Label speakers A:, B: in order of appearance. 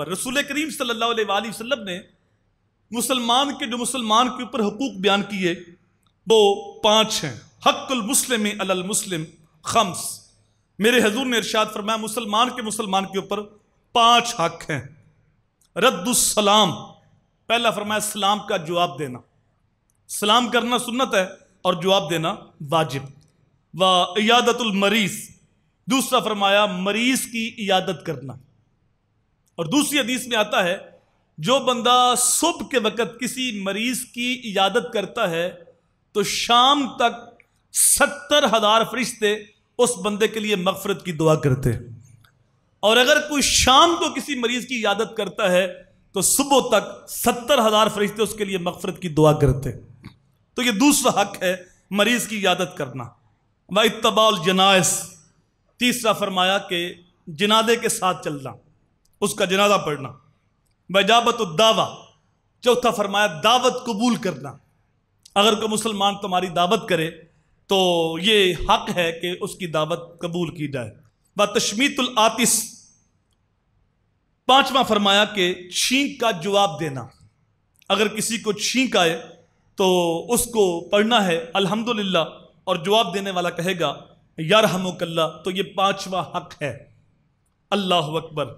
A: رسول کریم صلی اللہ علیہ وآلہ وسلم نے مسلمان کے اوپر حقوق بیان کیے وہ 5 ہیں۔ حق المسلم علی المسلم خمس، میرے حضور نے ارشاد فرمایا مسلمان کے اوپر 5 حق ہیں۔ رد السلام، پہلا فرمایا سلام کا جواب دینا، سلام کرنا سنت ہے اور جواب دینا واجب۔ وعیادت المریض، دوسرا فرمایا مریض کی عیادت کرنا، اور دوسری حدیث میں آتا ہے جو بندہ صبح کے وقت کسی مریض کی عیادت کرتا ہے تو شام تک 70,000 فرشتے اس بندے کے لیے مغفرت کی دعا کرتے ہیں، اور اگر کوئی شام کو کسی مریض کی عیادت کرتا ہے تو صبح تک 70,000 فرشتے اس کے لیے مغفرت کی دعا کرتے ہیں۔ تو یہ دوسرا حق ہے مریض کی عیادت کرنا۔ واتباع الجنائز، تیسرا فرمایا کہ جنازے کے ساتھ چلنا، اس کا جنازہ پڑھنا۔ واجابت الدعوہ، چوتھا فرمایا دعوت قبول کرنا، اگر کوئی مسلمان تمہاری دعوت کرے تو یہ حق ہے کہ اس کی دعوت قبول کی جائے۔ وتشمیت العاطس، پانچواں فرمایا کہ چھینک کا جواب دینا، اگر کسی کو چھینک آئے تو اس کو پڑھنا ہے الحمدللہ، اور جواب دینے والا کہے گا یرحمک اللہ، تو یہ 5واں حق ہے۔ اللہ اکبر۔